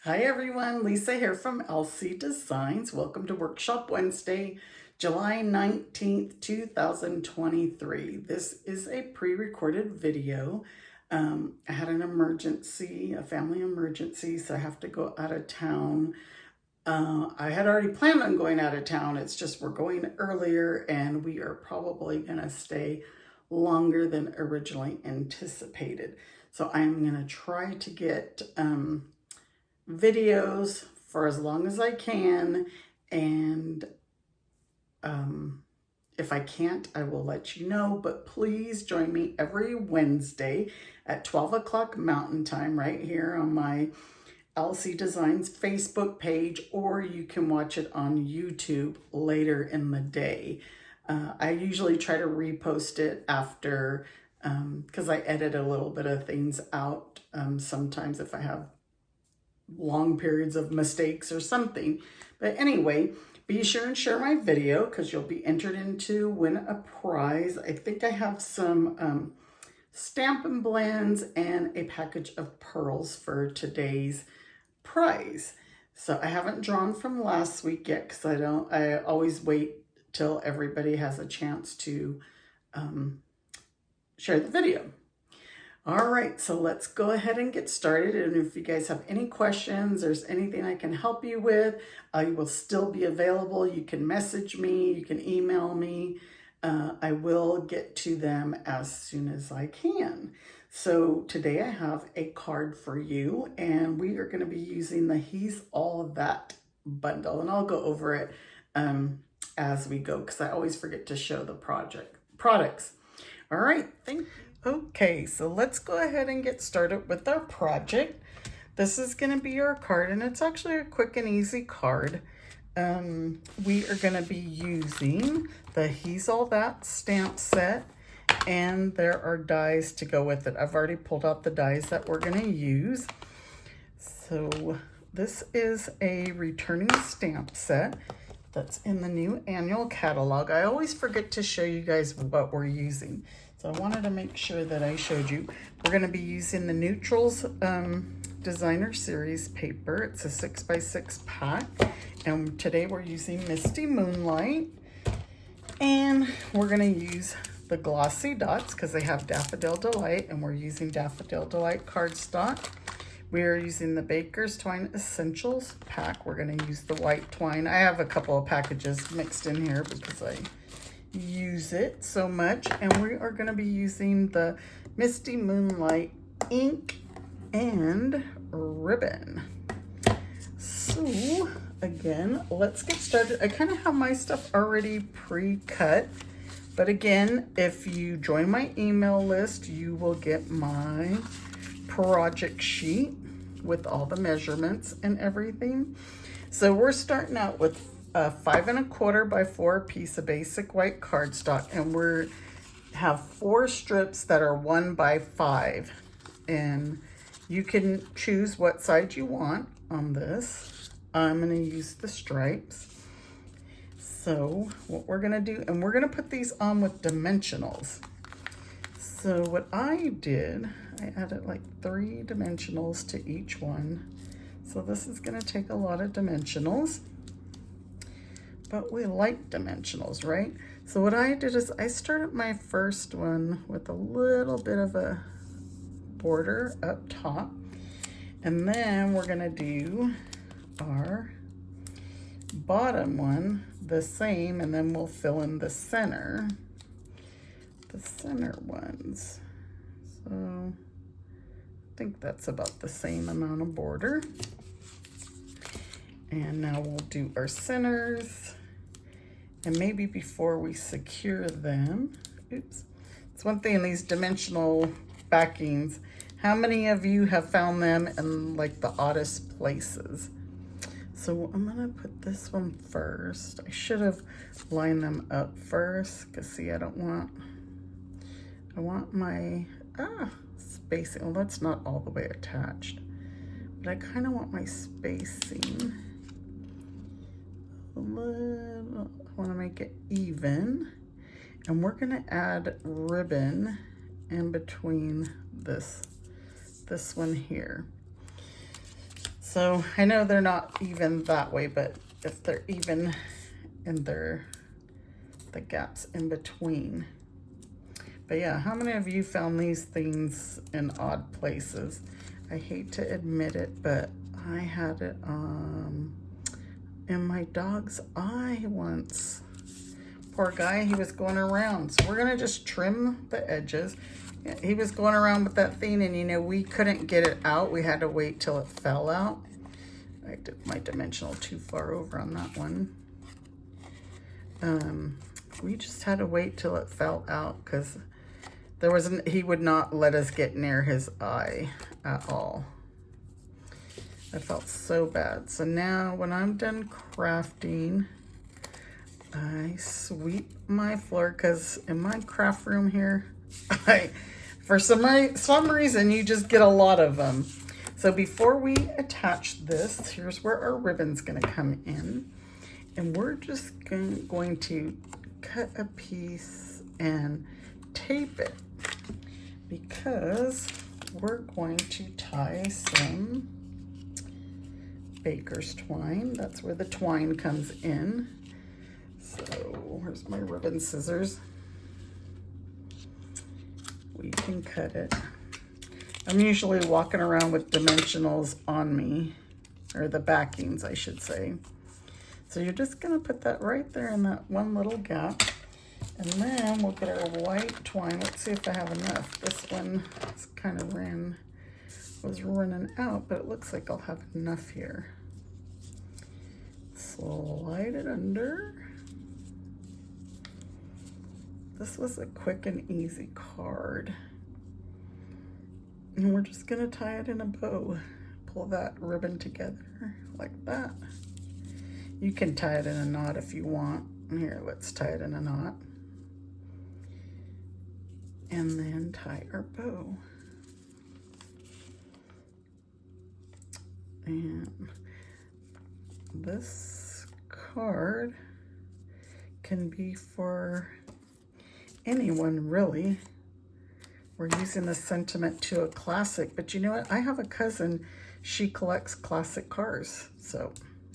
Hi everyone, Lisa here from LC Designs. Welcome to Workshop Wednesday, July 19th, 2023. This is a pre-recorded video. I had an emergency, a family emergency, so I have to go out of town. I had already planned on going out of town. It's just we're going earlier and we are probably going to stay longer than originally anticipated. So I'm going to try to get videos for as long as I can, and if I can't, I will let you know, but please join me every Wednesday at 12 o'clock Mountain Time right here on my LC Designs Facebook page, or you can watch it on YouTube later in the day. I usually try to repost it after, because I edit a little bit of things out sometimes if I have long periods of mistakes or something. But anyway, be sure and share my video because you'll be entered into win a prize. I think I have some Stampin' Blends and a package of pearls for today's prize. So I haven't drawn from last week yet because I always wait till everybody has a chance to share the video. All right, so let's go ahead and get started. And if you guys have any questions, there's anything I can help you with, I will still be available. You can message me, you can email me. I will get to them as soon as I can. So today I have a card for you, and we are going to be using the He's All That bundle, and I'll go over it as we go because I always forget to show the products. All right, thank you. Okay, so let's go ahead and get started with our project. This is going to be our card, and it's actually a quick and easy card. We are going to be using the He's All That stamp set, and there are dies to go with it. I've already pulled out the dies that we're going to use. So this is a returning stamp set that's in the new annual catalog. I always forget to show you guys what we're using. So I wanted to make sure that I showed you. We're going to be using the Neutrals Designer Series paper. It's a 6x6 pack. And today we're using Misty Moonlight. And we're going to use the glossy dots because they have Daffodil Delight. And we're using Daffodil Delight cardstock. We are using the Baker's Twine Essentials pack. We're going to use the white twine. I have a couple of packages mixed in here because I use it so much. And we are going to be using the Misty Moonlight ink and ribbon. So again, let's get started. I kind of have my stuff already pre-cut, but again, if you join my email list, you will get my project sheet with all the measurements and everything. So we're starting out with a 5 1/4 by 4 piece of basic white cardstock, and we have 4 strips that are 1 by 5, and you can choose what side you want on this. I'm going to use the stripes. So what we're going to do, and we're going to put these on with dimensionals. So what I did, I added like 3 dimensionals to each one. So this is going to take a lot of dimensionals, but we like dimensionals, right? So what I did is I started my first one with a little bit of a border up top, and then we're going to do our bottom one the same, and then we'll fill in the center ones. So I think that's about the same amount of border. And now we'll do our centers. And maybe before we secure them, oops, it's one thing in these dimensional backings. How many of you have found them in like the oddest places? So I'm gonna put this one first. I should have lined them up first, because see, I want my spacing. Well, that's not all the way attached, but I kind of want my spacing a little. I want to make it even, and we're gonna add ribbon in between this one here. So I know they're not even that way, but if they're even in the gaps in between. But yeah, how many of you found these things in odd places? I hate to admit it, but I had it in my dog's eye once. Poor guy, he was going around. So we're gonna just trim the edges. Yeah, he was going around with that thing, and you know, we couldn't get it out. We had to wait till it fell out. I did my dimensional too far over on that one. We just had to wait till it fell out because he would not let us get near his eye at all. I felt so bad. So now when I'm done crafting, I sweep my floor, because in my craft room here, for some reason, you just get a lot of them. So before we attach this, here's where our ribbon's gonna come in. And we're just going to cut a piece and tape it, because we're going to tie some baker's twine. That's where the twine comes in. So here's my ribbon scissors. We can cut it. I'm usually walking around with dimensionals on me, or the backings, I should say. So you're just gonna put that right there in that one little gap. And then we'll get our white twine. Let's see if I have enough. This one kind of was running out, but it looks like I'll have enough here. Slide it under. This was a quick and easy card. And we're just gonna tie it in a bow. Pull that ribbon together like that. You can tie it in a knot if you want. Here, let's tie it in a knot. And then tie our bow. And this card can be for anyone, really. We're using the sentiment to a classic, but you know what? I have a cousin, she collects classic cars, so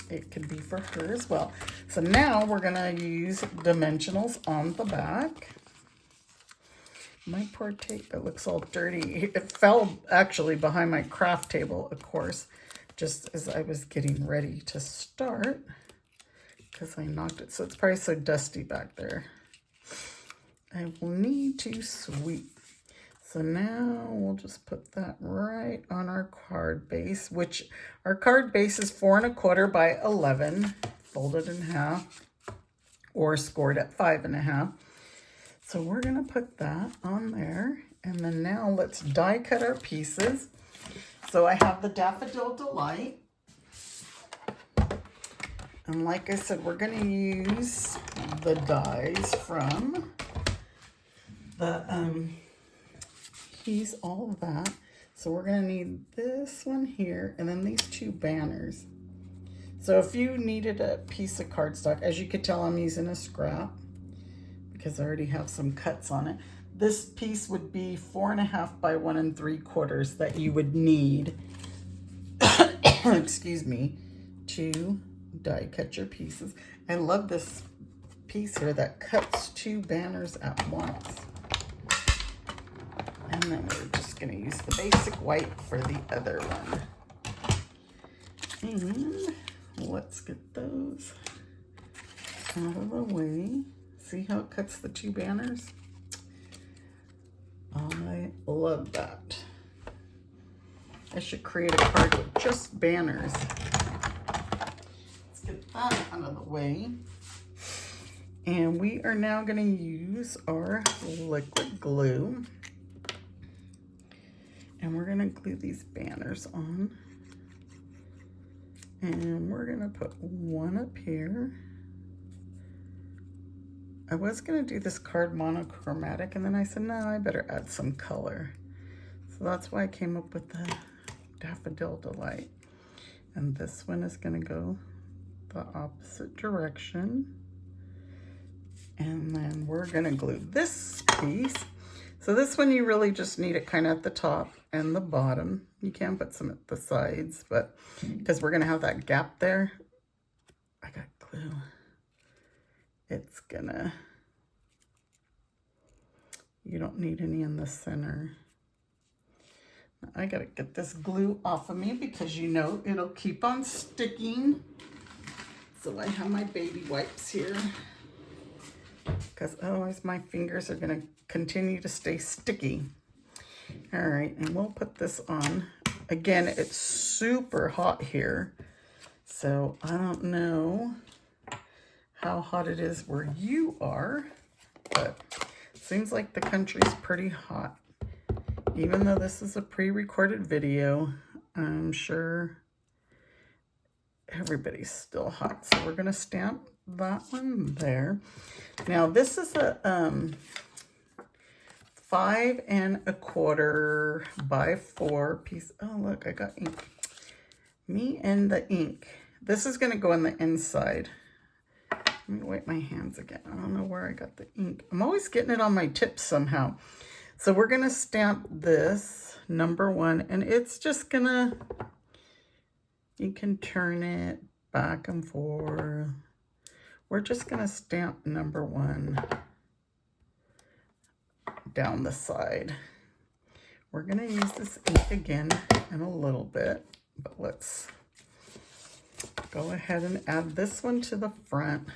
it can be for her as well. So now we're gonna use dimensionals on the back. My poor tape, it looks all dirty. It fell actually behind my craft table, of course, just as I was getting ready to start, because I knocked it. So it's probably so dusty back there. I will need to sweep. So now we'll just put that right on our card base, which our card base is 4 1/4 by 11, folded in half or scored at 5 1/2. So we're gonna put that on there. And then now let's die cut our pieces. So I have the Daffodil Delight. And like I said, we're gonna use the dies from the piece, all of that. So we're gonna need this one here, and then these 2 banners. So if you needed a piece of cardstock, as you could tell, I'm using a scrap because I already have some cuts on it. This piece would be 4 1/2 by 1 3/4 that you would need, excuse me, to die cut your pieces. I love this piece here that cuts 2 banners at once. And then we're just gonna use the basic white for the other one. And let's get those out of the way. See how it cuts the 2 banners? I love that. I should create a card with just banners. Let's get that out of the way. And we are now gonna use our liquid glue. And we're gonna glue these banners on. And we're gonna put one up here. I was gonna do this card monochromatic, and then I said, no, I better add some color. So that's why I came up with the Daffodil Delight. And this one is gonna go the opposite direction. And then we're gonna glue this piece. So this one, you really just need it kind of at the top. and the bottom. You can put some at the sides, but because we're going to have that gap there, I got glue. It's gonna, you don't need any in the center. I gotta get this glue off of me because you know it'll keep on sticking. So I have my baby wipes here because otherwise my fingers are gonna continue to stay sticky. All right, and we'll put this on. Again, it's super hot here, so I don't know how hot it is where you are, but it seems like the country's pretty hot. Even though this is a pre-recorded video, I'm sure everybody's still hot. So we're gonna stamp that one there. Now this is a 5 1/4 by 4 piece. Oh look, I got ink. Me and the ink. This is gonna go on the inside. Let me wipe my hands again. I don't know where I got the ink. I'm always getting it on my tips somehow. So we're gonna stamp this number 1, and it's just gonna, you can turn it back and forth. We're just gonna stamp number 1 down the side. We're gonna use this ink again in a little bit, but let's go ahead and add this one to the front.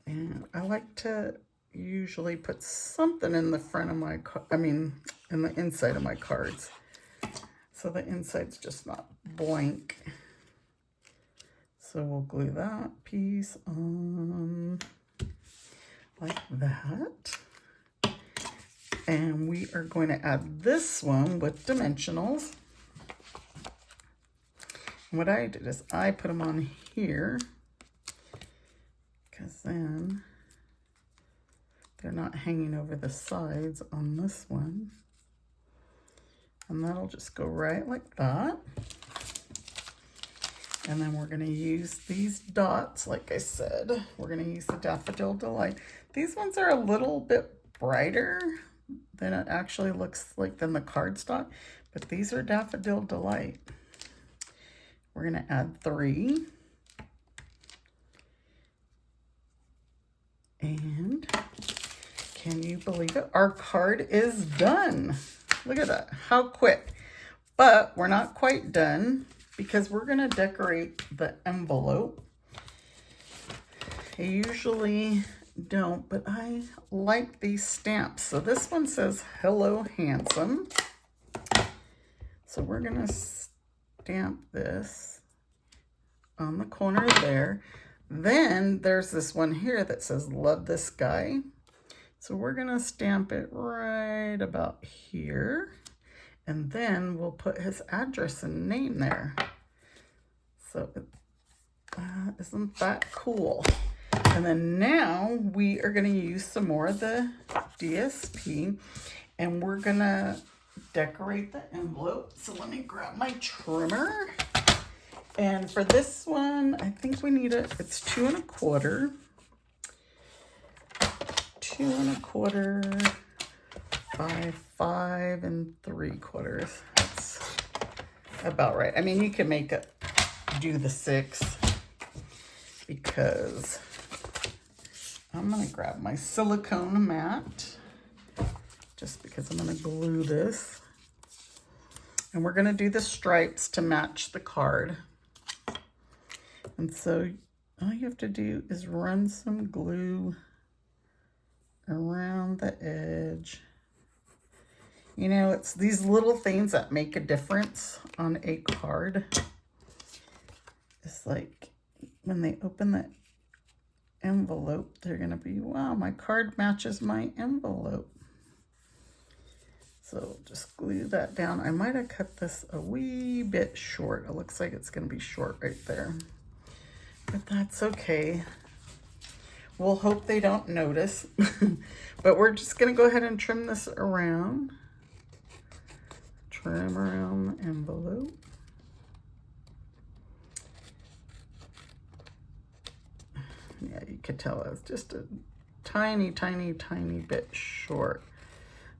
And I like to usually put something in the front of my, in the inside of my cards. So the inside's just not blank. So we'll glue that piece on like that. And we are going to add this one with dimensionals. And what I did is I put them on here because then they're not hanging over the sides on this one. And that'll just go right like that. And then we're gonna use these dots, like I said. We're gonna use the Daffodil Delight. These ones are a little bit brighter than it actually looks like than the cardstock, but these are Daffodil Delight. We're gonna add 3. And can you believe it? Our card is done. Look at that, how quick. But we're not quite done because we're gonna decorate the envelope. I usually don't, but I like these stamps. So this one says, "Hello, handsome." So we're gonna stamp this on the corner there. Then there's this one here that says, "Love this guy." So we're gonna stamp it right about here. And then we'll put his address and name there. So isn't that cool? And then now we are gonna use some more of the DSP and we're gonna decorate the envelope. So let me grab my trimmer. And for this one, I think we need it's 2 1/4. 2 1/4 by 5 3/4. That's about right. I mean, you can make it do the 6 because I'm gonna grab my silicone mat just because I'm gonna glue this. And we're gonna do the stripes to match the card. And so all you have to do is run some glue around the edge. You know, it's these little things that make a difference on a card. It's like when they open the envelope, they're gonna be, wow, my card matches my envelope. So just glue that down. I might have cut this a wee bit short. It looks like it's gonna be short right there, but that's okay. We'll hope they don't notice. But we're just gonna go ahead and trim this around. Trim around the envelope. Yeah, you could tell it's just a tiny, tiny, tiny bit short.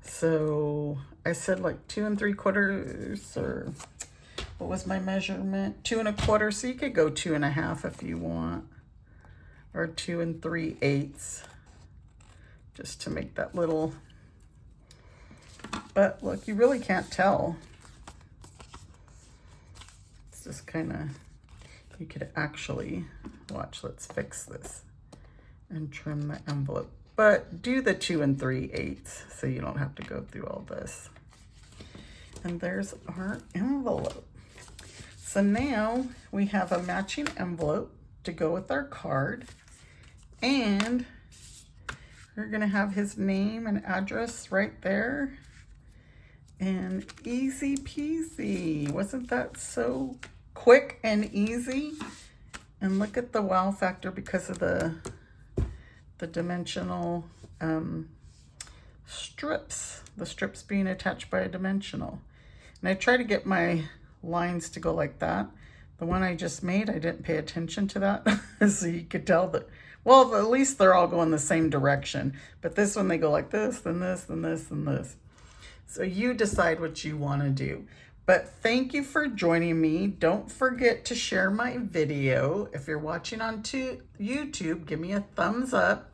So I said like 2 3/4, or what was my measurement? 2 1/4. So you could go 2 1/2 if you want, or 2 3/8, just to make that little. But look, you really can't tell. It's just kind of, you could actually, watch, let's fix this and trim the envelope. But do the 2 3/8 so you don't have to go through all this. And there's our envelope. So now we have a matching envelope to go with our card. And we're gonna have his name and address right there. And easy peasy. Wasn't that so quick and easy? And look at the wow factor because of the dimensional strips. The strips being attached by a dimensional. And I try to get my lines to go like that. The one I just made, I didn't pay attention to that. So you could tell that, well, at least they're all going the same direction. But this one, they go like this, then this, then this, then this. So you decide what you want to do. But thank you for joining me. Don't forget to share my video. If you're watching on YouTube, give me a thumbs up.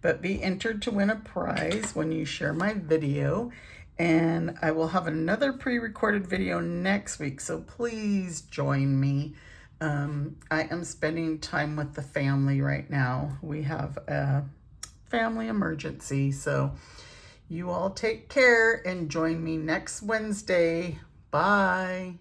But be entered to win a prize when you share my video. And I will have another pre-recorded video next week, so please join me. I am spending time with the family right now. We have a family emergency, so you all take care and join me next Wednesday. Bye.